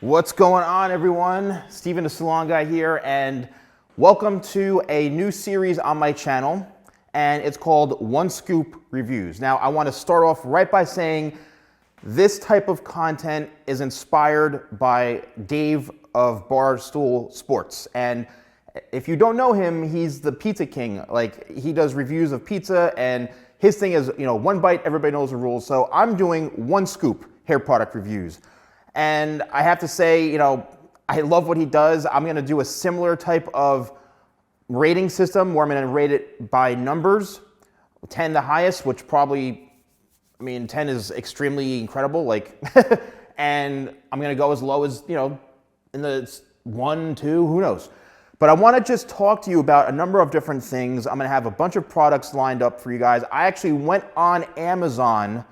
What's going on, everyone? Steven, the Salon Guy here, and welcome to a new series on my channel, and it's called One Scoop Reviews. Now, I want to start off right by saying this type of content is inspired by Dave of Barstool Sports, and if you don't know him, he's the pizza king. Like, he does reviews of pizza, and his thing is, one bite, everybody knows the rules. So I'm doing One Scoop hair product reviews. And I have to say, I love what he does. I'm going to do a similar type of rating system where I'm going to rate it by numbers. 10 the highest, which probably, 10 is extremely incredible. And I'm going to go as low as, in the 1, 2, who knows. But I want to just talk to you about a number of different things. I'm going to have a bunch of products lined up for you guys. I actually went on Amazon.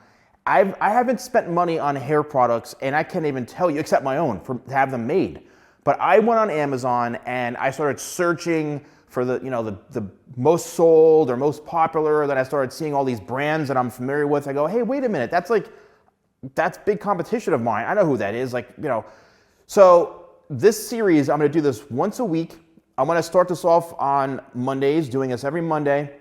I haven't spent money on hair products, and I can't even tell you, except my own, to have them made. But I went on Amazon and I started searching for the most sold or most popular. Then I started seeing all these brands that I'm familiar with. I go, hey, wait a minute, that's big competition of mine. I know who that is. So this series, I'm going to do this once a week. I'm going to start this off on Mondays, doing this every Monday.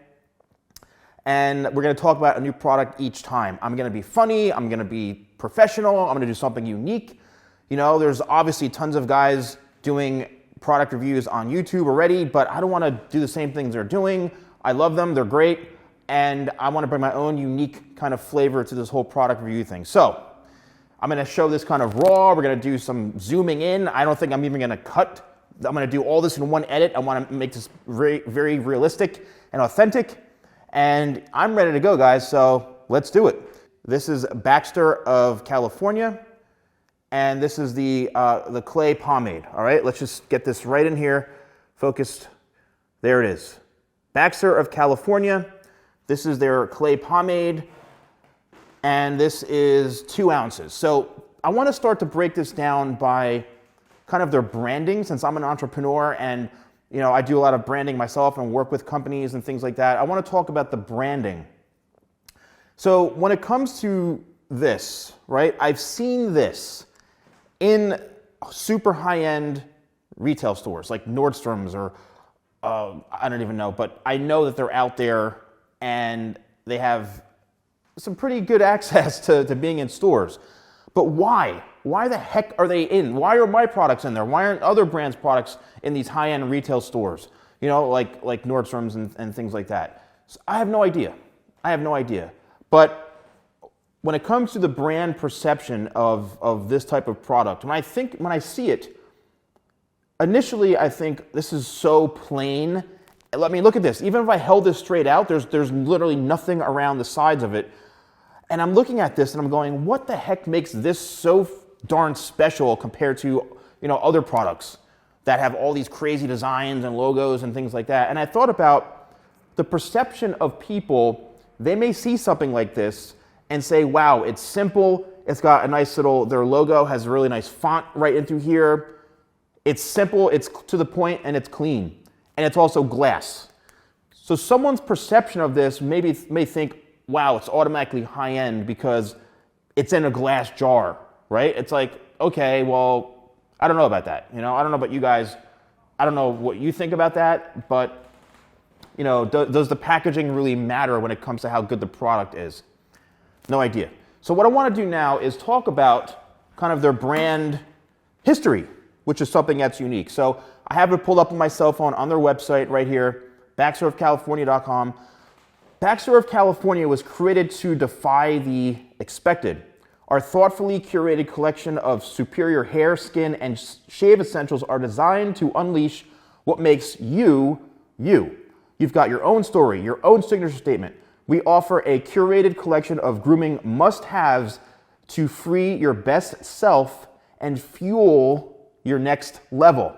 And we're going to talk about a new product each time. I'm going to be funny. I'm going to be professional. I'm going to do something unique. There's obviously tons of guys doing product reviews on YouTube already, but I don't want to do the same things they're doing. I love them. They're great. And I want to bring my own unique kind of flavor to this whole product review thing. So I'm going to show this kind of raw. We're going to do some zooming in. I don't think I'm even going to cut. I'm going to do all this in one edit. I want to make this very, very realistic and authentic. And I'm ready to go, guys, so let's do it. This is Baxter of California, and this is the Clay Pomade, all right? Let's just get this right in here, focused. There it is. Baxter of California. This is their Clay Pomade, and this is 2 ounces. So I want to start to break this down by kind of their branding, since I'm an entrepreneur and I do a lot of branding myself and work with companies and things like that. I want to talk about the branding. So when it comes to this, right, I've seen this in super high-end retail stores like Nordstrom's or I don't even know, but I know that they're out there and they have some pretty good access to being in stores. But why? Why the heck are they in? Why are my products in there? Why aren't other brands' products in these high-end retail stores? Like Nordstrom's and things like that. So I have no idea. But when it comes to the brand perception of this type of product, when I see it, initially I think this is so plain. Look at this. Even if I held this straight out, there's literally nothing around the sides of it. And I'm looking at this and I'm going, what the heck makes this so darn special compared to, other products that have all these crazy designs and logos and things like that? And I thought about the perception of people. They may see something like this and say, wow, it's simple. It's got a nice their logo has a really nice font right in through here. It's simple, it's to the point, and it's clean. And it's also glass. So someone's perception of this may think, wow, it's automatically high-end because it's in a glass jar, right? It's like, okay, well, I don't know about that. I don't know about you guys. I don't know what you think about that, but, does the packaging really matter when it comes to how good the product is? No idea. So what I want to do now is talk about kind of their brand history, which is something that's unique. So I have it pulled up on my cell phone on their website right here, baxterofcalifornia.com. Baxter of California was created to defy the expected. Our thoughtfully curated collection of superior hair, skin, and shave essentials are designed to unleash what makes you, you. You've got your own story, your own signature statement. We offer a curated collection of grooming must-haves to free your best self and fuel your next level.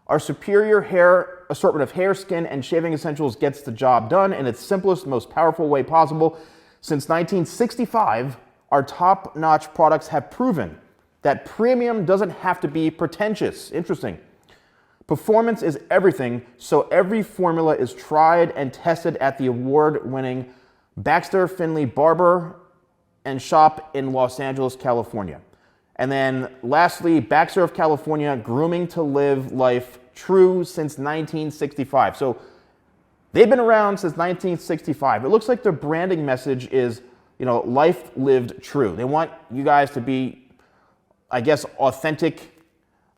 Our superior hair assortment of hair, skin, and shaving essentials gets the job done in its simplest, most powerful way possible. Since 1965, our top-notch products have proven that premium doesn't have to be pretentious. Interesting. Performance is everything, so every formula is tried and tested at the award-winning Baxter Finley Barber and Shop in Los Angeles, California. And then lastly, Baxter of California, grooming to live life true since 1965. So they've been around since 1965. It looks like their branding message is, life lived true. They want you guys to be, I guess, authentic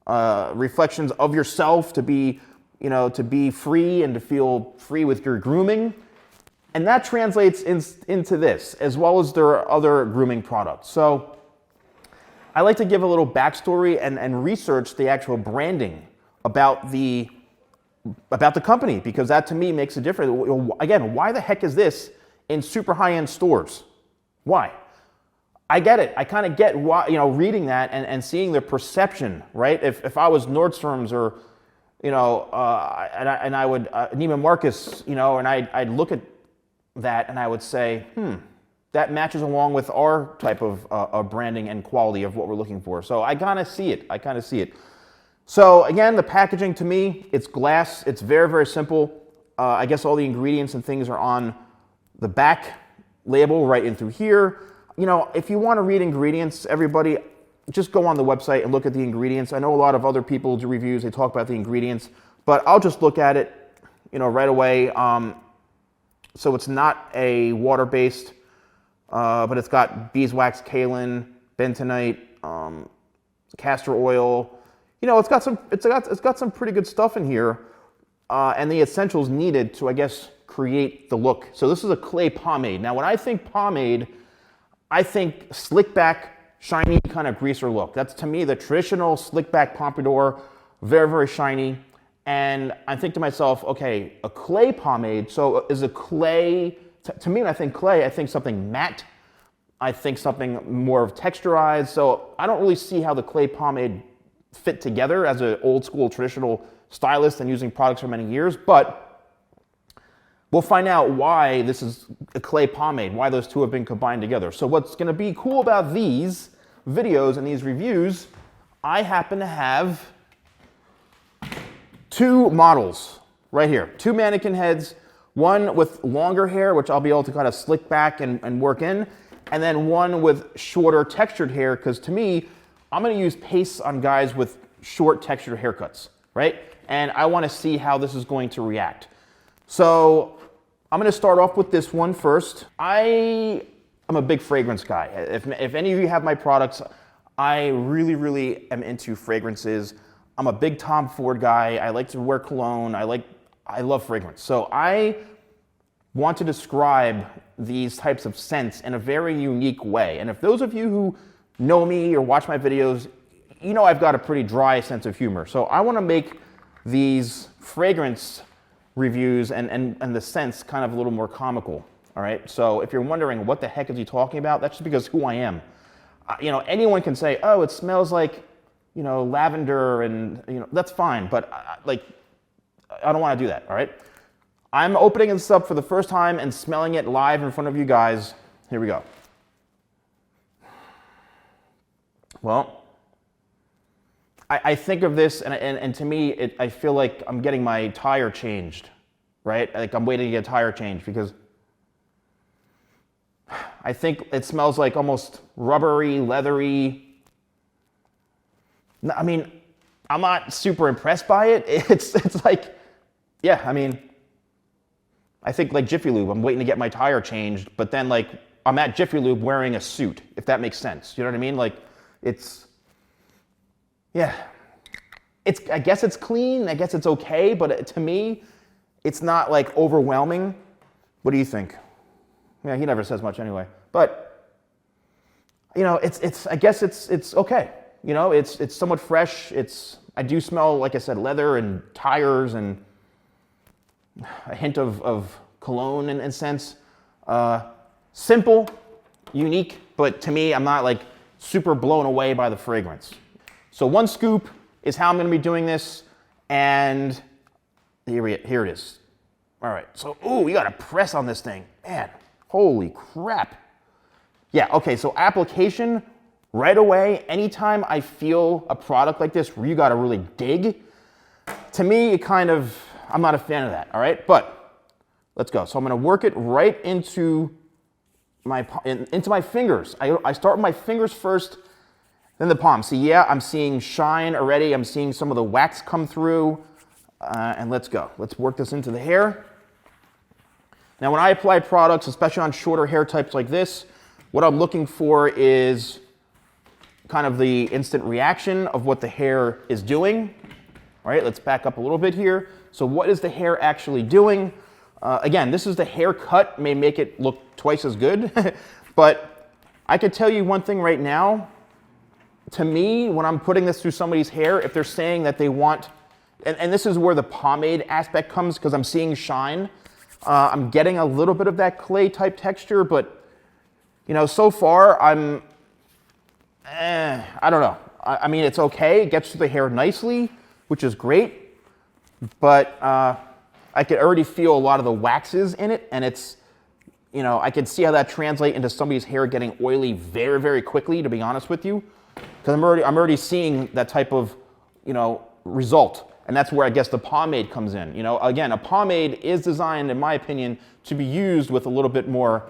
reflections of yourself, to be free and to feel free with your grooming. And that translates into this, as well as their other grooming products. So I like to give a little backstory and research the actual branding about the company, because that to me makes a difference. Again, why the heck is this in super high-end stores? Why? I get it. I kind of get why, reading that and seeing the perception, right? If I was Nordstrom's or, and I would, Neiman Marcus, and I'd look at that and I would say, that matches along with our type of branding and quality of what we're looking for. So I kind of see it. So again, the packaging to me, it's glass. It's very, very simple. I guess all the ingredients and things are on the back label right in through here. If you want to read ingredients, everybody, just go on the website and look at the ingredients. I know a lot of other people do reviews. They talk about the ingredients, but I'll just look at it, right away. So it's not a water-based, but it's got beeswax, kaolin, bentonite, castor oil. It's got some pretty good stuff in here, and the essentials needed to, I guess, create the look. So this is a clay pomade. Now, when I think pomade, I think slick back, shiny kind of greaser look. That's to me the traditional slick back pompadour, very, very shiny. And I think to myself, okay, a clay pomade. So is a clay? To me, when I think clay, I think something matte. I think something more of texturized. So I don't really see how the clay pomade fit together as an old school traditional stylist and using products for many years, but we'll find out why this is a clay pomade, why those two have been combined together. So what's going to be cool about these videos and these reviews, I happen to have two models right here, two mannequin heads, one with longer hair, which I'll be able to kind of slick back and work in, and then one with shorter textured hair, because to me, I'm going to use pastes on guys with short textured haircuts, right? And I want to see how this is going to react. So I'm going to start off with this one first. I am a big fragrance guy. If any of you have my products, I really, really am into fragrances. I'm a big Tom Ford guy. I like to wear cologne. I love fragrance. So I want to describe these types of scents in a very unique way. And if those of you who know me or watch my videos, I've got a pretty dry sense of humor. So I want to make these fragrance reviews and the scents kind of a little more comical. All right. So if you're wondering what the heck is he talking about, that's just because who I am. Anyone can say, oh, it smells like, lavender, and that's fine. But I don't want to do that. All right. I'm opening this up for the first time and smelling it live in front of you guys. Here we go. Well, I think of this, and to me, I feel like I'm getting my tire changed, right? Like I'm waiting to get a tire changed, because I think it smells like almost rubbery, leathery. I mean, I'm not super impressed by it. It's like, yeah, I mean, I think like Jiffy Lube, I'm waiting to get my tire changed, but then like I'm at Jiffy Lube wearing a suit, if that makes sense. You know what I mean? Like yeah, I guess it's clean. I guess it's okay, but to me, it's not like overwhelming. What do you think? Yeah, he never says much anyway. But I guess it's okay. It's somewhat fresh. I do smell, like I said, leather and tires and a hint of cologne in a sense. Simple, unique, but to me, I'm not like super blown away by the fragrance. So one scoop is how I'm going to be doing this, and here it is. All right, so, ooh, you got to press on this thing. Man, holy crap. Yeah, okay, so application right away, anytime I feel a product like this where you got to really dig, to me, I'm not a fan of that, all right? But let's go. So I'm going to work it right into my fingers. I start with my fingers first, Then the palm. See, yeah, I'm seeing shine already. I'm seeing some of the wax come through. And let's go. Let's work this into the hair. Now, when I apply products, especially on shorter hair types like this, what I'm looking for is kind of the instant reaction of what the hair is doing. All right, let's back up a little bit here. So what is the hair actually doing? Again, this is the haircut, may make it look twice as good, but I could tell you one thing right now. To me, when I'm putting this through somebody's hair, if they're saying that they want, and this is where the pomade aspect comes, because I'm seeing shine. I'm getting a little bit of that clay type texture, but you know, so far I don't know. I mean, it's okay. It gets through the hair nicely, which is great, but I could already feel a lot of the waxes in it, and it's, you know, I could see how that translates into somebody's hair getting oily very, very quickly, to be honest with you, because I'm already seeing that type of, you know, result. And that's where I guess the pomade comes in. You know, again, a pomade is designed, in my opinion, to be used with a little bit more,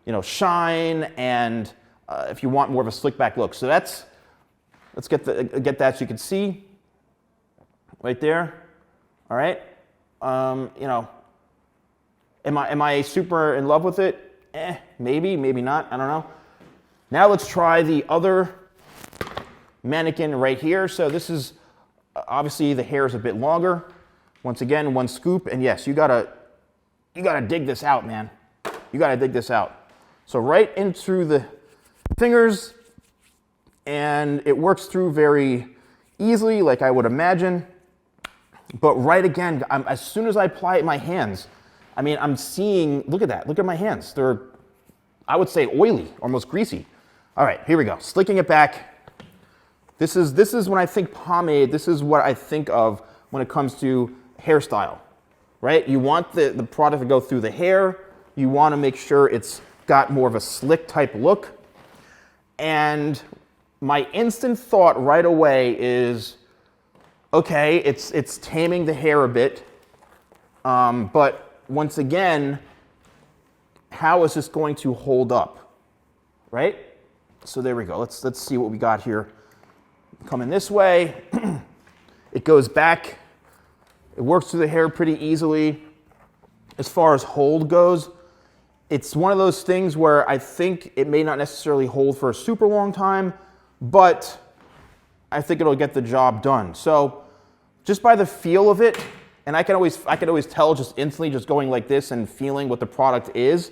you know, shine, and if you want more of a slick back look. So let's get that so you can see right there. All right. You know, am I super in love with it? Maybe, maybe not. I don't know. Now let's try the other mannequin right here. So this is obviously the hair is a bit longer. Once again, one scoop, and yes, you gotta dig this out, man. You gotta dig this out. So right in through the fingers, and it works through very easily, like I would imagine. But right again, as soon as I apply it in my hands, I mean, I'm seeing, look at that, look at my hands. They're, I would say, oily, almost greasy. All right, here we go, slicking it back. This is when I think pomade, this is what I think of when it comes to hairstyle, right? You want the product to go through the hair. You want to make sure it's got more of a slick type look. And my instant thought right away is, okay, it's taming the hair a bit, but once again, how is this going to hold up, right? So there we go. Let's see what we got here. Coming this way, it goes back. It works through the hair pretty easily. As far as hold goes, it's one of those things where I think it may not necessarily hold for a super long time, but I think it'll get the job done. So just by the feel of it, and I can always tell just instantly, just going like this and feeling what the product is,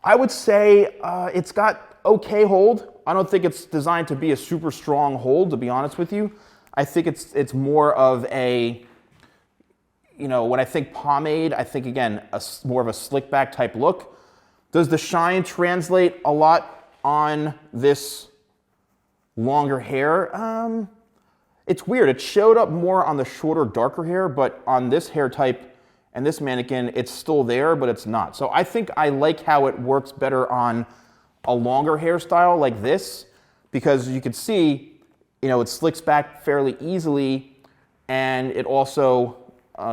I would say it's got okay hold. I don't think it's designed to be a super strong hold, to be honest with you. I think it's more of a, you know, when I think pomade, I think, again, more of a slick back type look. Does the shine translate a lot on this longer hair? It's weird. It showed up more on the shorter, darker hair, but on this hair type and this mannequin, it's still there, but it's not. So I think I like how it works better on a longer hairstyle like this, because you can see, you know, it slicks back fairly easily, and it also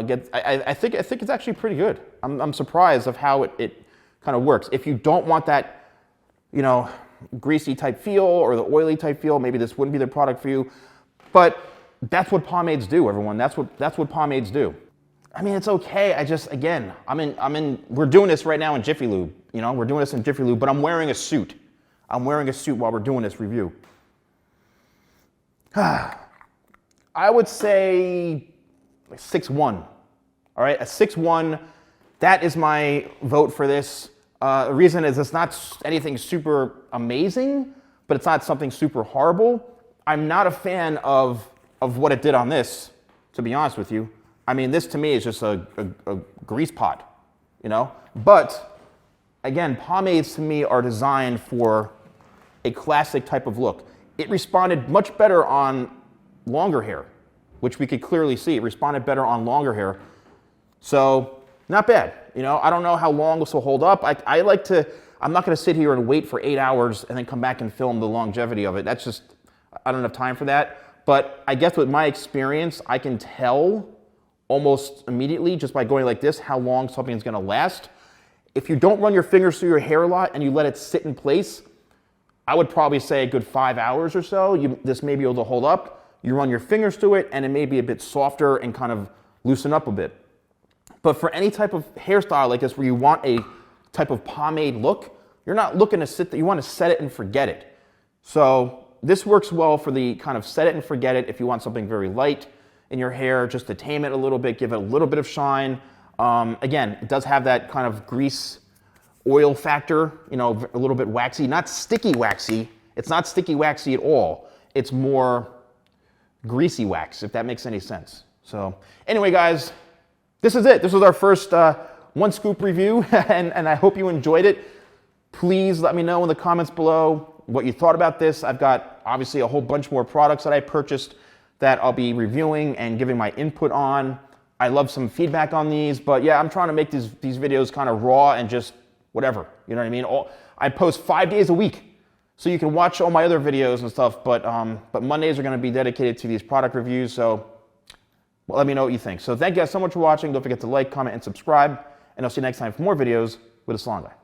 gets, I think it's actually pretty good. I'm surprised of how it kind of works. If you don't want that, you know, greasy type feel or the oily type feel, maybe this wouldn't be the product for you. But that's what pomades do, everyone. That's what pomades do. I mean, it's okay. I just, again, we're doing this right now in Jiffy Lube. You know, we're doing this in Jiffy Lube, but I'm wearing a suit. I'm wearing a suit while we're doing this review. I would say 6'1". All right, a 6'1". That is my vote for this. The reason is it's not anything super amazing, but it's not something super horrible. I'm not a fan of what it did on this, to be honest with you. I mean, this to me is just a grease pot, you know? But again, pomades to me are designed for a classic type of look. It responded much better on longer hair, which we could clearly see. It responded better on longer hair. So, not bad. You know, I don't know how long this will hold up. I like to, I'm not gonna sit here and wait for 8 hours and then come back and film the longevity of it. That's just, I don't have time for that. But I guess with my experience, I can tell almost immediately just by going like this how long something's gonna last. If you don't run your fingers through your hair a lot and you let it sit in place, I would probably say a good 5 hours or so. This may be able to hold up. You run your fingers through it and it may be a bit softer and kind of loosen up a bit. But for any type of hairstyle like this where you want a type of pomade look, you're not looking to sit there, you want to set it and forget it. So this works well for the kind of set it and forget it if you want something very light in your hair, just to tame it a little bit, give it a little bit of shine. Again, it does have that kind of grease oil factor, you know, a little bit waxy, not sticky waxy. It's not sticky waxy at all. It's more greasy wax, if that makes any sense. So anyway, guys, this is it. This was our first one scoop review, and I hope you enjoyed it. Please let me know in the comments below what you thought about this. I've got obviously a whole bunch more products that I purchased that I'll be reviewing and giving my input on. I love some feedback on these, but yeah, I'm trying to make these videos kind of raw and just whatever, you know what I mean? I post 5 days a week, so you can watch all my other videos and stuff, but Mondays are gonna be dedicated to these product reviews, so well, let me know what you think. So thank you guys so much for watching. Don't forget to like, comment, and subscribe, and I'll see you next time for more videos with the Salon Guy.